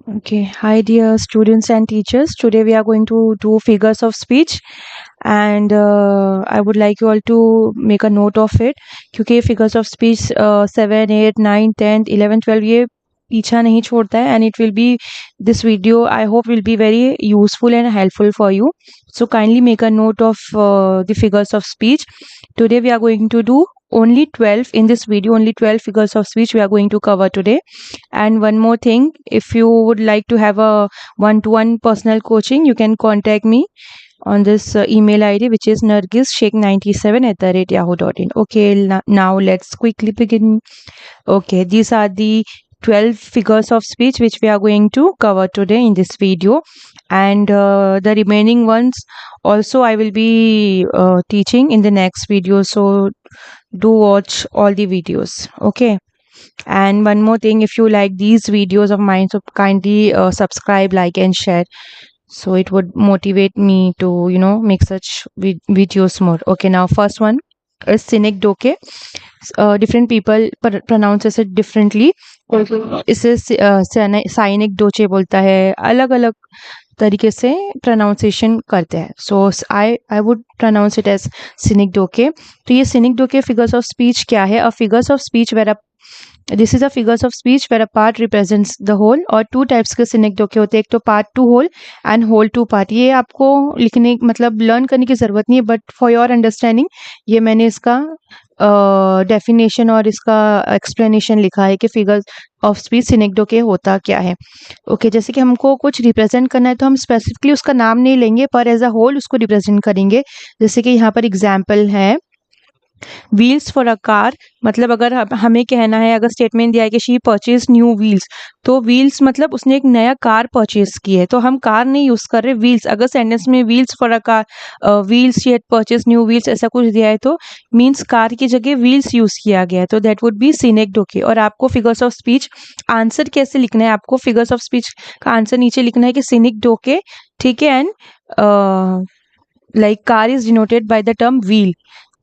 Okay, hi dear students and teachers. Today we are going to do figures of speech and I would like you all to make a note of it क्योंकि figures of speech 7, 8, 9, 10, 11, 12 ये पीछा नहीं छोड़ता है and it will be this video I hope will be very useful and helpful for you. So kindly make a note of the figures of speech. Today we are going to do only 12 in this video, only 12 figures of speech we are going to cover today. And one more thing, if you would like to have a one-to-one personal coaching, you can contact me on this email ID, which is nargissheikh97@yahoo.in. Okay, now let's quickly begin. Okay, these are the 12 figures of speech which we are going to cover today in this video, and the remaining ones also I will be teaching in the next video, so do watch all the videos. Okay. And one more thing, if you like these videos of mine, so kindly subscribe, like, and share. So it would motivate me to, make such videos more. Okay, now first one is Cynic Doke. Different people pronounces it differently. इसे साइनिक डोचे बोलता है, अलग अलग तरीके से pronunciation करते हैं. So I would pronounce it as synecdoche. तो ये सिनिक डोके फिगर्स ऑफ स्पीच क्या है? A figures of speech where this is a figures of speech where a part represents the whole. और टू टाइप्स के synecdoche होते हैं, एक तो part to whole and whole to part. ये आपको लिखने मतलब लर्न करने की ज़रूरत नहीं है, बट फॉर योर अंडरस्टैंडिंग ये मैंने इसका डेफिनेशन और इसका एक्सप्लेनेशन लिखा है कि फिगर्स ऑफ स्पीच सिनिक डोके होता क्या है. ओके, जैसे कि हमको कुछ रिप्रेजेंट करना है तो हम स्पेसिफिकली उसका नाम नहीं लेंगे, पर एज अ होल उसको रिप्रेजेंट करेंगे. जैसे कि यहाँ पर एग्जाम्पल है व्हील्स फॉर अ कार. मतलब अगर हमें कहना है, अगर स्टेटमेंट दिया है कि शी परचेज न्यू व्हील्स, तो व्हील्स मतलब उसने एक नया कार परचेज की है, तो हम कार नहीं यूज कर रहे, व्हील्स. अगर सेंटेंस में wheels for a car, wheels she had purchase new wheels ऐसा कुछ दिया है तो मीन्स कार की जगह व्हील्स यूज किया गया है, तो दैट वुड बी सिनिक डोके. और आपको फिगर्स ऑफ स्पीच आंसर कैसे लिखना है? आपको फिगर्स ऑफ स्पीच का आंसर नीचे लिखना है कि सिनिक डोके, ठीक है, and like car is denoted by the term wheel,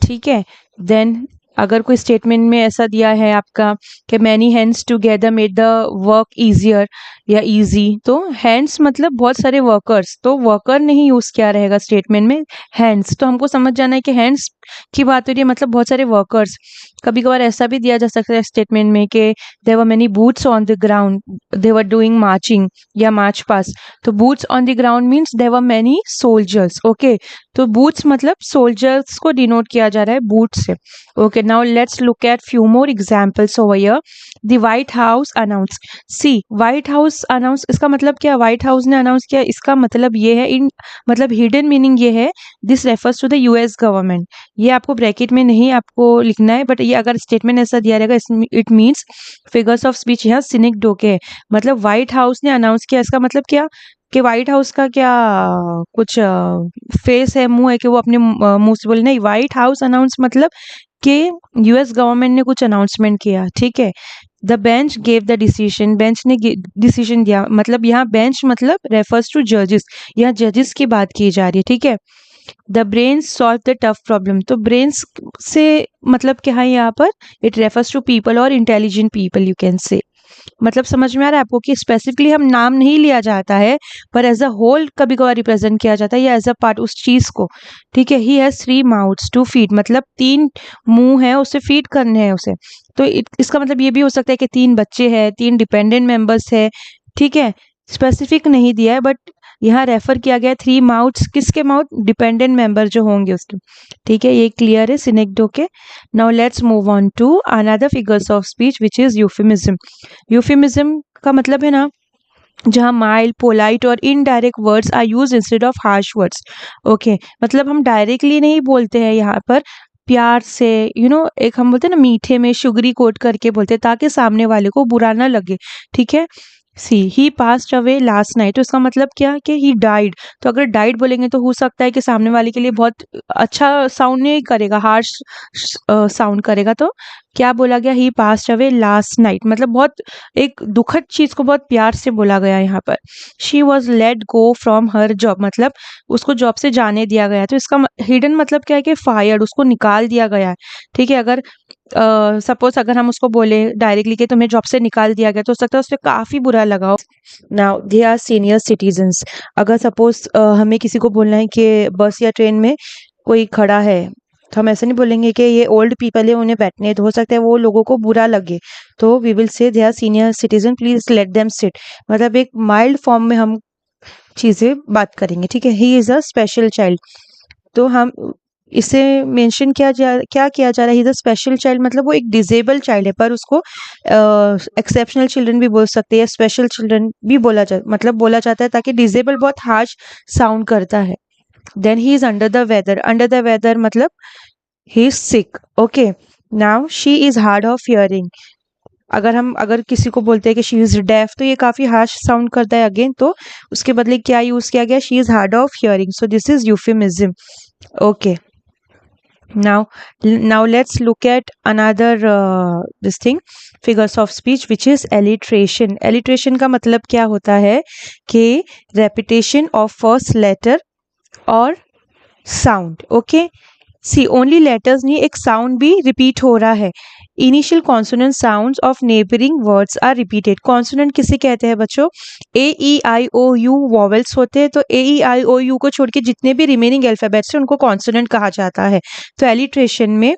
ठीक है. देन अगर कोई स्टेटमेंट में ऐसा दिया है आपका कि many hands together made the work easier या इजी, तो हैंड्स मतलब बहुत सारे वर्कर्स, तो वर्कर नहीं यूज किया रहेगा स्टेटमेंट में, हैंड्स. तो हमको समझ जाना है कि हैंड्स की बात हो रही है, मतलब बहुत सारे वर्कर्स. कभी कभार ऐसा भी दिया जा सकता है स्टेटमेंट में कि there were many boots on the ground, they were doing marching या मार्च पास. तो boots on the ground means there were many soldiers. Okay, तो बूट्स मतलब सोल्जर्स को डिनोट किया जा रहा है बूट से. Okay, now let's look at few more examples over here. The White House announce. See, White House announce, इसका मतलब क्या? व्हाइट हाउस ने अनाउंस किया, इसका मतलब ये है, इन मतलब हिडन मीनिंग ये है, this refers to the US government. ये आपको ब्रैकेट में नहीं आपको लिखना है, बट ये अगर स्टेटमेंट ऐसा दिया रहेगा it means figures of speech यहाँ सिनिक डोके है. मतलब व्हाइट हाउस ने अनाउंस किया, इसका मतलब क्या कि व्हाइट हाउस का क्या कुछ फेस है, मुंह है कि वो अपने मुंह से बोले? नहीं, व्हाइट हाउस अनाउंस मतलब कि यूएस गवर्नमेंट ने कुछ अनाउंसमेंट किया, ठीक है. The bench gave the decision, bench ने डिसीजन दिया, मतलब यहाँ बेंच मतलब रेफर्स टू जजेस, यहाँ जजेस की बात की जा रही है, ठीक है. The brains solve the tough problem, तो ब्रेन्स से मतलब क्या है यहाँ पर? इट रेफर्स टू पीपल और intelligent people, you can say. मतलब समझ में आ रहा है आपको कि स्पेसिफिकली हम नाम नहीं लिया जाता है, पर एज अ होल कभी कभार रिप्रेजेंट किया जाता है या एज अ पार्ट उस चीज को, ठीक है. He has 3 mouths to feed, मतलब 3 मुंह है, उसे फीड करने हैं उसे. तो इसका मतलब ये भी हो सकता है कि 3 बच्चे हैं, 3 डिपेंडेंट मेंबर्स है, ठीक है. स्पेसिफिक नहीं दिया है, बट यहाँ रेफर किया गया 3 माउथ्स. किसके माउथ? डिपेंडेंट मेंबर जो होंगे उसके, ठीक है. ये क्लियर है सिनेक डोके. Now let's move on to another figures of speech which is euphemism. Euphemism का मतलब है ना, जहाँ माइल्ड, पोलाइट और indirect words are use instead of harsh words. Okay, मतलब हम डायरेक्टली नहीं बोलते हैं यहाँ पर, प्यार से, एक हम बोलते हैं ना मीठे में शुगरी कोट करके बोलते हैं ताकि सामने वाले को बुरा ना लगे, ठीक है. सी, ही पास्ड अवे लास्ट नाइट, तो इसका मतलब क्या कि ही डाइड. तो अगर डाइड बोलेंगे तो हो सकता है कि सामने वाले के लिए बहुत अच्छा साउंड नहीं करेगा, हार्श साउंड करेगा. तो क्या बोला गया? ही पास्ड अवे लास्ट नाइट, मतलब बहुत एक दुखद चीज को बहुत प्यार से बोला गया यहाँ पर. She was let go from her job, मतलब उसको जॉब से जाने दिया गया. तो इसका हिडन मतलब क्या है कि फायर्ड, उसको निकाल दिया गया है, ठीक है. अगर सपोज अगर हम उसको बोले डायरेक्टली कि तुम्हें जॉब से निकाल दिया गया, तो हो सकता है उससे काफी बुरा लगा हो। Now they are senior citizens. अगर सपोज हमें किसी को बोलना है कि बस या ट्रेन में कोई खड़ा है, तो हम ऐसे नहीं बोलेंगे कि ये ओल्ड पीपल है, उन्हें बैठने, तो हो सकता है वो लोगों को बुरा लगे, तो we will say they are senior citizen, please let them sit. मतलब एक माइल्ड फॉर्म में हम चीजें बात करेंगे, ठीक है। He is a special child, तो हम इसे मेंशन क्या किया जा रहा है, इज अ स्पेशल चाइल्ड, मतलब वो एक डिसेबल चाइल्ड है, पर उसको एक्सेप्शनल चिल्ड्रन भी बोल सकते हैं, स्पेशल चिल्ड्रन भी बोला जाता है, ताकि डिसेबल बहुत हार्श साउंड करता है। Then he is under the weather, under the weather मतलब he is sick, okay. Now she is hard of hearing. अगर किसी को बोलते हैं कि शी इज डेफ, तो ये काफी हार्श साउंड करता है अगेन, तो उसके बदले क्या यूज किया गया, she is hard of hearing, so this is euphemism, okay. Now let's look at another this thing, figures of speech, which is alliteration. Alliteration का मतलब क्या होता है कि repetition of first letter or sound, okay. See only letters नहीं, एक sound भी repeat हो रहा है। Initial consonant sounds of neighbouring words are repeated. Consonant किसे कहते हैं बच्चों, ए ई आई ओ यू वॉवेल्स होते हैं, तो ए ई आई ओ यू को छोड़ के जितने भी रिमेनिंग अल्फाबेट्स हैं उनको कॉन्सोनेंट कहा जाता है। तो एलिट्रेशन में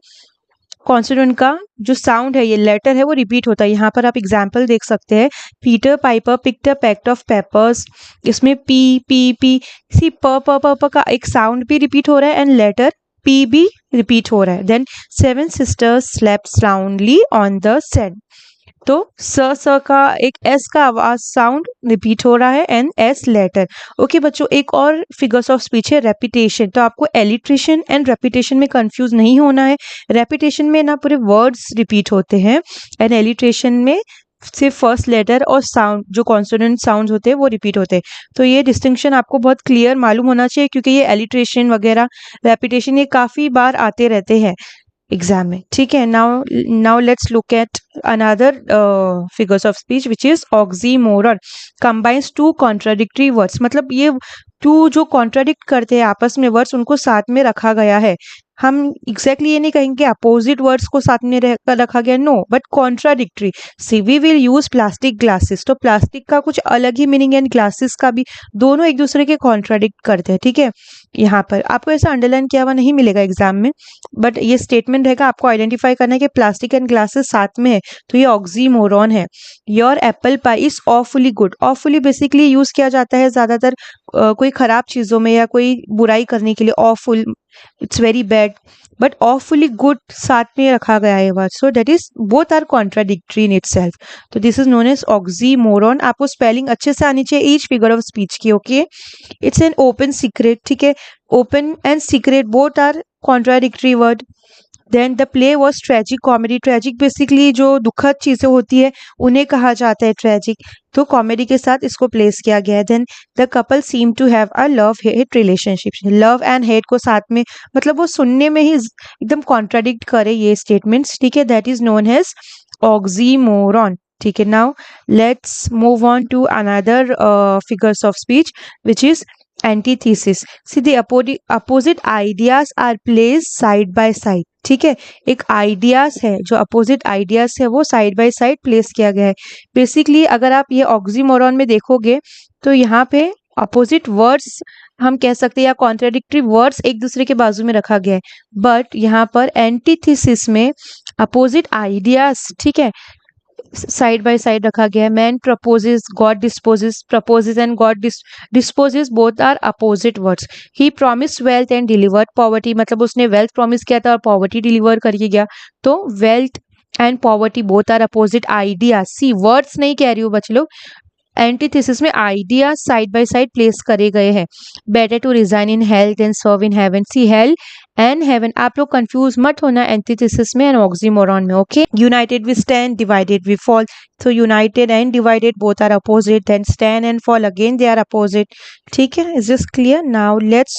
कॉन्सोनेंट का जो साउंड है, ये लेटर है, वो रिपीट होता है। यहाँ पर आप एग्जाम्पल देख सकते हैं, Peter Piper picked a packet of peppers. इसमें पी पी पी सी प का एक साउंड भी रिपीट हो रहा है एंड लेटर पी भी रिपीट हो रहा है। Then 7 sisters slept soundly on the sand, तो स का एक एस का आवाज साउंड रिपीट हो रहा है एंड एस लेटर, ओके बच्चों। एक और फिगर्स ऑफ स्पीच है रेपिटेशन, तो आपको एलिट्रेशन एंड रेपिटेशन में कंफ्यूज नहीं होना है। रेपिटेशन में ना पूरे वर्ड्स रिपीट होते हैं एंड एलिट्रेशन में सिर्फ फर्स्ट लेटर और साउंड, जो कॉन्सोनेंट साउंड होते हैं वो रिपीट होते हैं। तो ये डिस्टिंक्शन आपको बहुत क्लियर मालूम होना चाहिए, क्योंकि ये एलिट्रेशन वगैरह रेपिटेशन ये काफी बार आते रहते हैं एग्जाम में, ठीक है। Now let's look at another figures of speech which is oxymoron, combines two contradictory words. मतलब ये टू जो कॉन्ट्राडिक्ट करते हैं आपस में वर्ड्स, उनको साथ में रखा गया है। हम एग्जैक्टली ये नहीं कहेंगे अपोजिट वर्ड्स को साथ में रखा गया, no, but contradictory. See we will use plastic glasses, तो प्लास्टिक का कुछ अलग ही मीनिंग एंड ग्लासेस का भी, दोनों एक दूसरे के कॉन्ट्राडिक्ट करते हैं, ठीक है। यहाँ पर आपको ऐसा अंडरलाइन किया हुआ नहीं मिलेगा एग्जाम में, बट ये स्टेटमेंट रहेगा, आपको आइडेंटिफाई करना है कि प्लास्टिक एंड ग्लासेस साथ में है, तो ये ऑक्सीमोरॉन है। Your apple pi is awfully good. Awfully basically use किया जाता है ज्यादातर कोई खराब चीजों में या कोई बुराई करने के लिए, awful, it's very bad, but awfully good साथ में रखा गया है word, so that is both are contradictory in itself, तो this is known as oxymoron. आपको स्पेलिंग अच्छे से आनी चाहिए ईच फिगर ऑफ स्पीच की, okay. It's an open secret, ठीक है, open and secret both are contradictory word. Then the play was tragic comedy. Tragic basically जो दुखद चीजें होती है उन्हें कहा जाता है ट्रेजिक, तो कॉमेडी के साथ इसको प्लेस किया गया है। Then the couple seem to have a love hate relationship. Love and hate को साथ में, मतलब वो सुनने में ही एकदम कॉन्ट्राडिक्ट करे ये स्टेटमेंट्स, ठीक है, that is known as oxymoron, ठीक है। Now let's move on to another figures of speech which is antithesis. See the opposite ideas are placed side by side, ठीक है। एक आइडियाज है, जो अपोजिट आइडियाज है वो साइड बाय साइड प्लेस किया गया है। बेसिकली अगर आप ये ऑक्सीमोरॉन में देखोगे तो यहाँ पे अपोजिट वर्ड्स हम कह सकते हैं या कॉन्ट्राडिक्टरी वर्ड्स एक दूसरे के बाजू में रखा गया है, बट यहाँ पर एंटीथीसिस में अपोजिट आइडियाज, ठीक है, साइड बाय साइड रखा गया है। Man proposes, God disposes, proposes and God disposes both are opposite words. He promise wealth and delivered poverty, मतलब उसने वेल्थ प्रॉमिस किया था और पॉवर्टी डिलीवर करके गया, तो wealth and poverty both are opposite idea. See words नहीं कह रही हूँ बच्चे लोग, एंटीथेसिस में idea side by side place करे गए हैं। Better to resign in hell than serve in heaven. See hell and heaven, आप लोग कंफ्यूज मत होना एंटीथेसिस में एंड ऑक्सीमोरॉन में, okay. United we stand, divided we fall, so united and divided both are opposite, then stand and fall again they are opposite, ठीक है। is this clear? Now let's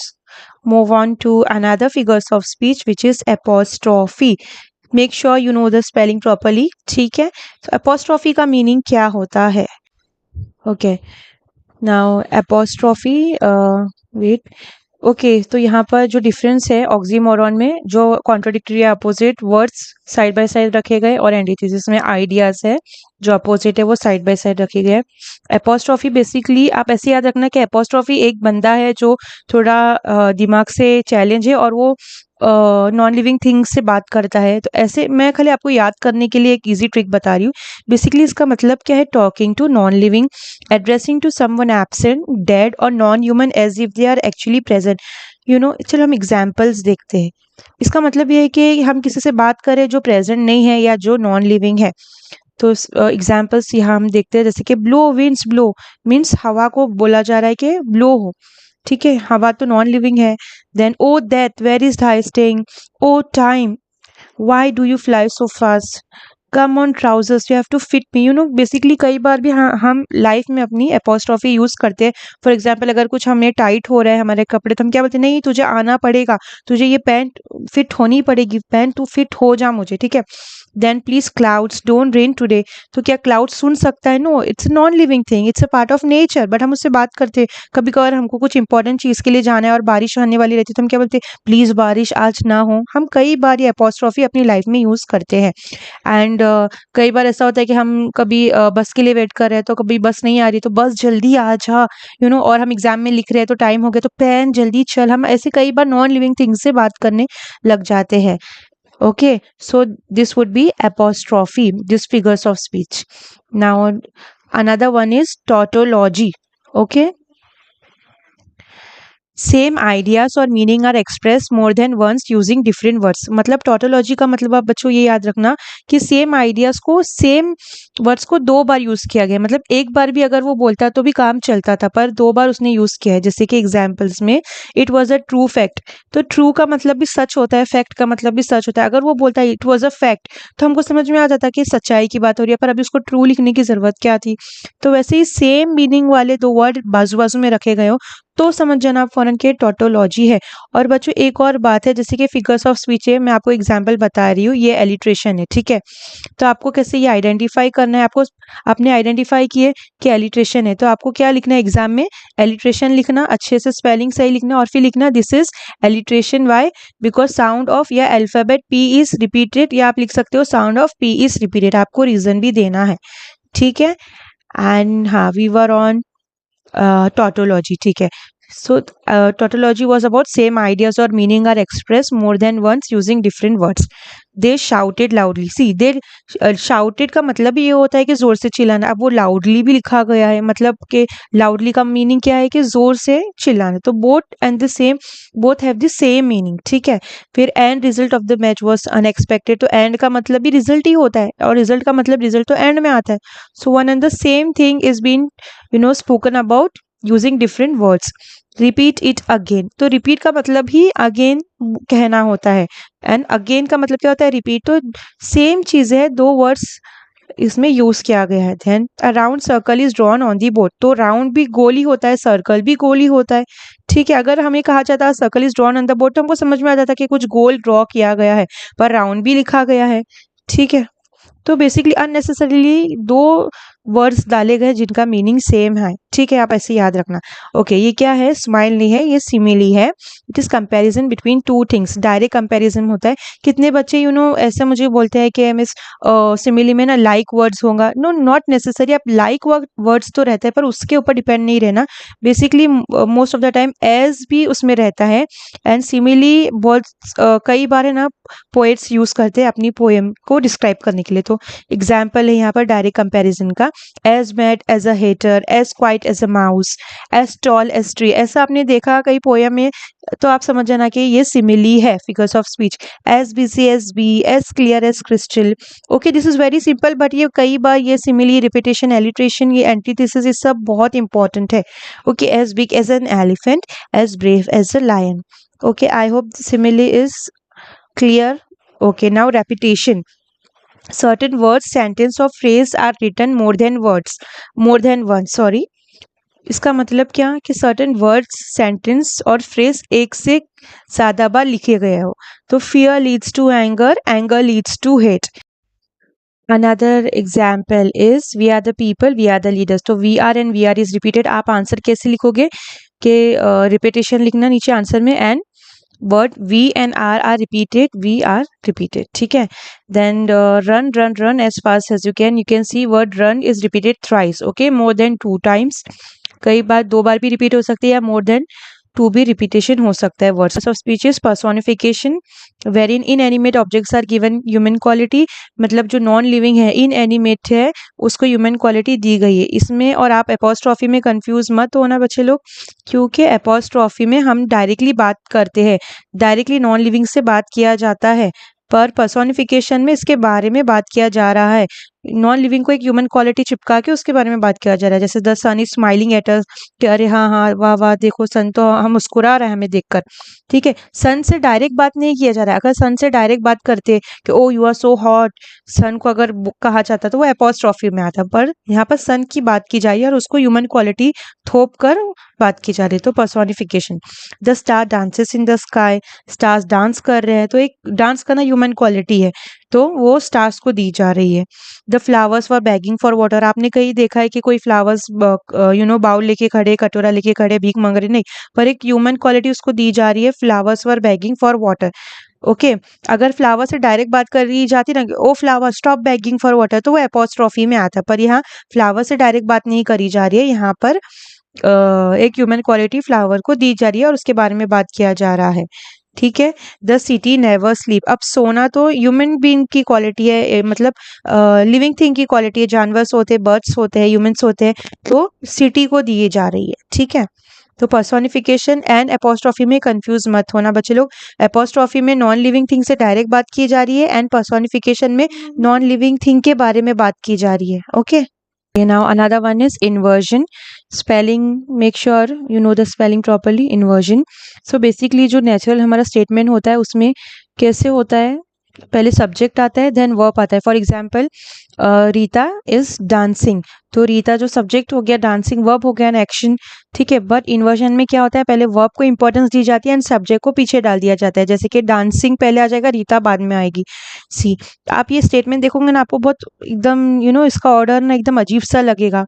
move on to another figures of speech which is apostrophe. make sure you know the spelling properly, ठीक है। so apostrophe का meaning क्या होता है, okay। now apostrophe, wait, okay तो यहाँ पर जो डिफरेंस है ऑक्सीमोरॉन में, जो कॉन्ट्राडिक्टरी या opposite words side by side रखे गए, और एंटीथेसिस में आइडियाज है जो अपोजिट है वो साइड बाय साइड रखे गए। एपोस्ट्रॉफी बेसिकली आप ऐसे याद रखना कि एपोस्ट्रॉफी एक बंदा है जो थोड़ा दिमाग से चैलेंज है और वो नॉन लिविंग थिंग्स से बात करता है। तो ऐसे मैं खाली आपको याद करने के लिए एक इजी ट्रिक बता रही हूँ। बेसिकली इसका मतलब क्या है, talking to non living, addressing to someone absent, dead और non human as if they are actually present. चलो हम एग्जाम्पल्स देखते हैं। इसका मतलब ये है कि हम किसी से बात करें जो प्रेजेंट नहीं है या जो नॉन लिविंग है। तो एग्जाम्पल्स यहाँ हम देखते हैं, जैसे कि ब्लो विंड्स ब्लो, मीन्स हवा को बोला जा रहा है कि ब्लो हो। ठीक है, हवा तो नॉन लिविंग है। Then O death where is thy staying, O time why do you fly so fast, come on trousers you have to fit me. Basically कई बार भी हम लाइफ में अपनी एपोस्ट्रॉफी यूज करते हैं। फॉर एग्जाम्पल अगर कुछ हमें टाइट हो रहा है हमारे कपड़े, तो हम क्या बोलते हैं, नहीं तुझे आना पड़ेगा, तुझे ये पैंट फिट होनी पड़ेगी, पैंट तू फिट हो जा मुझे, ठीक है। Then please clouds don't rain today, तो क्या क्लाउड सुन सकता है? No, it's non living thing, it's a part of nature, but हम उससे बात करते हैं। कभी कभार हमको कुछ इंपॉर्टेंट चीज के लिए जाना है और बारिश आने वाली रहती है, तो हम क्या बोलते हैं, प्लीज बारिश आज ना हो। हम कई बार ये एपोस्ट्रॉफी अपनी लाइफ में यूज करते हैं। एंड कई बार ऐसा होता है कि हम कभी बस के लिए वेट कर रहे हैं, तो कभी बस नहीं आ रही, तो बस जल्दी आ जा, और हम एग्जाम में लिख रहे हैं तो टाइम हो गया, तो पेन जल्दी चल। हम ऐसे कई बार नॉन लिविंग थिंग्स से बात करने लग जाते हैं। Okay, so this would be apostrophe, these figures of speech. Now, another one is tautology. Okay, same ideas और meaning are express more than once using different words. मतलब टोटोलॉजी का मतलब आप बच्चों ये याद रखना कि सेम आइडियाज को, सेम वर्ड्स को दो बार यूज किया गया। मतलब एक बार भी अगर वो बोलता तो भी काम चलता था, पर दो बार उसने यूज किया है। जैसे कि एग्जाम्पल्स में it was a true fact, तो ट्रू का मतलब भी सच होता है, फैक्ट का मतलब भी सच होता है। अगर वो बोलता है इट वॉज अ फैक्ट, तो हमको समझ में आ जाता कि सच्चाई की बात हो रही है, पर अभी उसको ट्रू लिखने की जरूरत क्या थी। तो वैसे ही सेम मीनिंग वाले दो वर्ड बाजू बाजू में रखे गए हो तो समझ जाना आप फौरन के टोटोलॉजी है। और बच्चों एक और बात है, जैसे कि फिगर्स ऑफ स्पीच है, मैं आपको एग्जांपल बता रही हूँ, ये एलिट्रेशन है, ठीक है। तो आपको कैसे ये आइडेंटिफाई करना है, आपको आपने आइडेंटिफाई किए कि एलिट्रेशन है, तो आपको क्या लिखना है एग्जाम में, एलिट्रेशन लिखना, अच्छे से स्पेलिंग सही लिखना, और फिर लिखना this is alliteration. Why? Because sound of या अल्फाबेट पी इज रिपीटेड, या आप लिख सकते हो sound of P is repeated, आपको रीजन भी देना है, ठीक है। एंड हाँ, वी वर ऑन tautology, ठीक है। So tautology was about same ideas or meaning are expressed more than once using different words. They shouted loudly. See, they shouted का मतलब ये होता है कि जोर से चिल्लाना। अब वो loudly भी लिखा गया है, मतलब कि loudly का मीनिंग क्या है कि जोर से चिल्लाना। तो both and the same, both have the same meaning, ठीक है। फिर end result of the match was unexpected, तो end का मतलब भी result ही होता है, और result का मतलब result तो end में आता है। So one and the same thing is being spoken about using different words. Repeat it again, तो रिपीट का मतलब ही अगेन कहना होता है, एंड अगेन का मतलब क्या होता है, रिपीट। तो सेम चीज है, दो वर्ड्स इसमें यूज किया गया है। Then a round circle is drawn on the board, तो राउंड भी गोल ही होता है, सर्कल भी गोल ही होता है, ठीक है। अगर हमें कहा जाता है circle is drawn on the board, तो हमको समझ में आ जाता है कि कुछ गोल ड्रॉ किया गया है, पर राउंड भी लिखा गया है, ठीक है। तो बेसिकली अननेसेसरीली दो वर्ड्स डाले गए जिनका मीनिंग सेम है, ठीक है, आप ऐसे याद रखना। ओके, ये क्या है, स्माइल नहीं है, ये सिमिली है। It is comparison between two things, direct comparison होता है। कितने बच्चे ऐसे मुझे बोलते हैं कि मिस सिमिली में ना लाइक वर्ड्स होगा। No, not necessary. आप लाइक वर्ड्स तो रहता है, पर उसके ऊपर डिपेंड नहीं रहना। Basically most of the time as भी उसमें रहता है, एंड सिमिली बहुत कई बार है ना पोएट्स यूज करते हैं अपनी पोएम को डिस्क्राइब करने के लिए। तो एग्जाम्पल है यहाँ पर डायरेक्ट कंपैरिजन का, as mad as a hatter, as quiet as a mouse, as tall as tree. ऐसा आपने देखा कई पोएम में, तो आप समझ जाना कि ये सिमिली है, figures of speech. As busy as bee, as clear as crystal. Okay, this is very simple, but ये कई बार ये सिमिली, रिपीटेशन, एलिट्रेशन, ये एंटीथेसिस, ये सब बहुत इंपॉर्टेंट है। Okay, as big as an elephant, as brave as a lion. Okay, I hope simile is clear. Okay, now repetition. Certain words, sentence or phrase are written more than once, sorry. इसका मतलब क्या कि certain words, sentence और phrase एक से ज्यादा बार लिखे गए हो। तो fear leads to anger, anger leads to hate. Another example is we are the people, we are the leaders. तो we are and we are is repeated. आप आंसर कैसे लिखोगे, के रिपीटेशन लिखना नीचे आंसर में, and word we and are repeated, we are repeated, ठीक है। Then run run run as fast as you can see word run is repeated thrice, okay, more than 2 times, कई बार 2 बार भी रिपीट हो सकती है, या मोर देन 2 भी रिपीटेशन हो सकता है। Words of speeches personification, wherein inanimate objects are given human quality, मतलब जो नॉन लिविंग है, इन एनिमेट है, उसको ह्यूमन क्वालिटी दी गई है इसमें। और आप एपोस्ट्रॉफी में कंफ्यूज मत होना बच्चे लोग, क्योंकि एपोस्ट्रॉफी में हम डायरेक्टली बात करते हैं, डायरेक्टली नॉन लिविंग से बात किया जाता है, पर पर्सोनिफिकेशन में इसके बारे में बात किया जा रहा है, नॉन लिविंग को एक ह्यूमन क्वालिटी चिपका के उसके बारे में बात किया जा रहा है। जैसे the sun is smiling at us, कि अरे हाँ हाँ वाह वाह देखो सन तो हम मुस्कुरा रहे हैं हमें देखकर, ठीक है। सन से डायरेक्ट बात नहीं किया जा रहा है, अगर सन से डायरेक्ट बात करते कि ओ यू आर सो हॉट, सन को अगर कहा जाता तो वो एपोस्ट्रॉफी में आता, पर यहाँ पर सन की बात की जाए और उसको ह्यूमन क्वालिटी थोप कर बात की जा रही है, तो personification. The star dances in the sky, stars dance कर रहे हैं, तो एक डांस करना ह्यूमन क्वालिटी है, तो वो स्टार्स को दी जा रही है। The flowers were begging for water, आपने कहीं देखा है कि कोई फ्लावर्स बाउल लेके खड़े, कटोरा लेके खड़े, भीख मांग रहे, नहीं, पर एक ह्यूमन क्वालिटी उसको दी जा रही है, flowers were begging for water, okay. अगर फ्लावर से डायरेक्ट बात करी जाती ना, O flower stop begging for water, तो वो एपोस्ट्रॉफी में आता, पर यहाँ फ्लावर से डायरेक्ट बात नहीं करी जा रही है, यहाँ पर एक ह्यूमन क्वालिटी फ्लावर को दी जा रही है और उसके बारे में बात किया जा रहा है, ठीक है। द सिटी नेवर स्लीप, अब सोना तो ह्यूमन बीइंग की क्वालिटी है, मतलब लिविंग थिंग की क्वालिटी है, जानवर सोते हैं, बर्ड्स होते हैं, ह्यूमंस होते हैं, तो सिटी को दिए जा रही है, ठीक है। तो पर्सोनिफिकेशन एंड एपोस्ट्रॉफी में कंफ्यूज मत होना बच्चे लोग, एपोस्ट्रॉफी में नॉन लिविंग थिंग से डायरेक्ट बात की जा रही है, एंड पर्सोनिफिकेशन में नॉन लिविंग थिंग के बारे में बात की जा रही है, okay. Now another one is inversion. Spelling, make sure you know the spelling properly. Inversion. So basically जो natural हमारा statement होता है उसमें कैसे होता है, पहले सब्जेक्ट आता है देन वर्ब आता है। For example Rita is dancing, तो रीता जो सब्जेक्ट हो गया, डांसिंग वर्ब हो गया, एन एक्शन, ठीक है। बट इन्वर्जन में क्या होता है, पहले वर्ब को इंपॉर्टेंस दी जाती है एंड सब्जेक्ट को पीछे डाल दिया जाता है, जैसे कि डांसिंग पहले आ जाएगा, रीता बाद में आएगी। सी, आप ये स्टेटमेंट देखोगे ना, आपको बहुत एकदम इसका ऑर्डर ना एकदम अजीब सा लगेगा,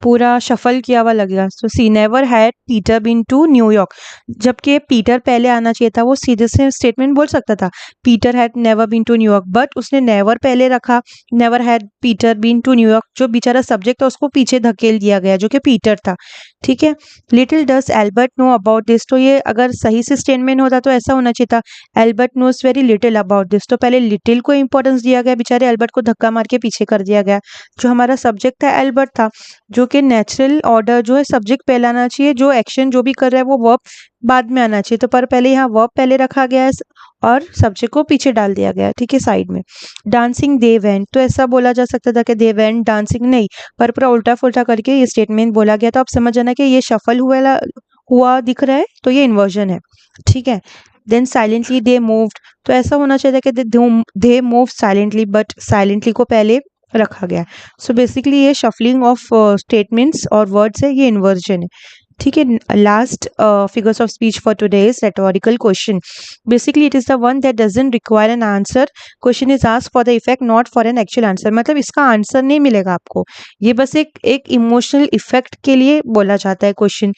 पूरा शफल किया हुआ लगेगा। So she never had Peter been to New York, जबकि पीटर पहले आना चाहिए था, वो सीधे से स्टेटमेंट बोल सकता था Peter had never been to New York, but उसने नेवर पहले रखा, never had Peter been to New York, जो बेचारा सब्जेक्ट था उसको पीछे धकेल दिया गया जो कि पीटर था, ठीक है। Little does Albert know about this, तो ये अगर सही से स्टेटमेंट होता तो ऐसा होना चाहिए था Albert knows very little about this, तो पहले लिटिल को इंपॉर्टेंस दिया गया, बेचारे एल्बर्ट को धक्का मार के पीछे कर दिया गया। जो हमारा सब्जेक्ट था एल्बर्ट था, जो कि नेचुरल ऑर्डर जो है सब्जेक्ट पहले आना चाहिए, जो एक्शन जो भी कर रहा है वो वर्ब बाद में आना चाहिए, तो पर पहले यहाँ वर्ब पहले रखा गया है और सब्जेक्ट को पीछे डाल दिया गया, ठीक है, साइड में। डांसिंग दे वेंट, तो ऐसा बोला जा सकता था कि दे वेंट डांसिंग, नहीं, पर पूरा उल्टा फुल्टा करके ये स्टेटमेंट बोला गया, तो आप समझ जाना कि ये शफल हुआ दिख रहा है, तो ये इन्वर्जन है, ठीक है। देन साइलेंटली दे मूव्ड, तो ऐसा होना चाहिए था कि they move silently, but silently को पहले रखा गया। सो बेसिकली ये शफलिंग ऑफ स्टेटमेंट्स और वर्ड्स है, ये इन्वर्जन है, ठीक है। Last figures of speech for today is rhetorical question, basically it is the one that doesn't require an answer, question is asked for the effect not for an actual answer, मतलब इसका answer नहीं मिलेगा आपको, ये बस एक emotional effect के लिए बोला जाता है क्वेश्चन।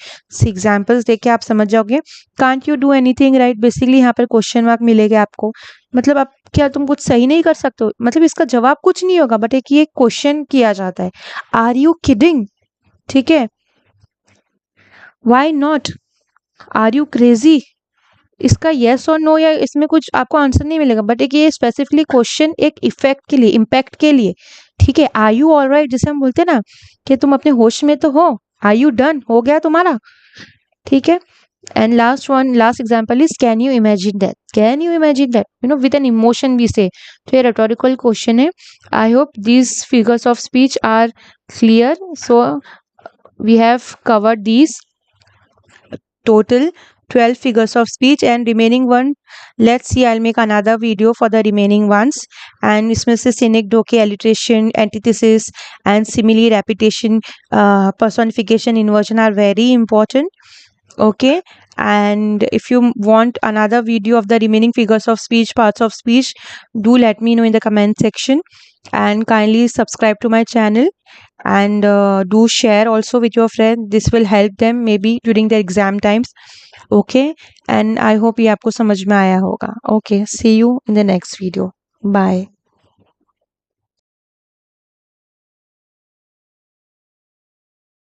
एग्जाम्पल्स देख के आप समझ जाओगे। Can't you do anything right, basically यहाँ पर क्वेश्चन मार्क मिलेगा आपको, मतलब आप क्या तुम कुछ सही नहीं कर सकते हो, मतलब इसका जवाब कुछ नहीं होगा, बट एक ये क्वेश्चन किया जाता है। आर यू किडिंग, ठीक है। Why not, are you crazy, इसका येस और नो या इसमें कुछ आपको आंसर नहीं मिलेगा, बट एक ये स्पेसिफिकली क्वेश्चन एक इफेक्ट के लिए, इम्पैक्ट के लिए, ठीक है। आर यू ऑल राइट, जिसे हम बोलते हैं ना कि तुम अपने होश में तो हो, आर यू डन, हो गया तुम्हारा, ठीक है। And last one, last example is can you imagine that, can you imagine that, with an emotion we say, तो ये rhetorical question है। I hope these figures of speech are clear, so we have covered these total 12 figures of speech and remaining one, let's see, I'll make another video for the remaining ones, and इसमें से synecdoche, alliteration, antithesis and simile, repetition, personification, inversion are very important, okay. And if you want another video of the remaining figures of speech, parts of speech, do let me know in the comment section. and kindly subscribe to my channel, and do share also with your friend. This will help them maybe during their exam times. Okay, and I hope ये आपको समझ में आया होगा. Okay, see you in the next video. Bye.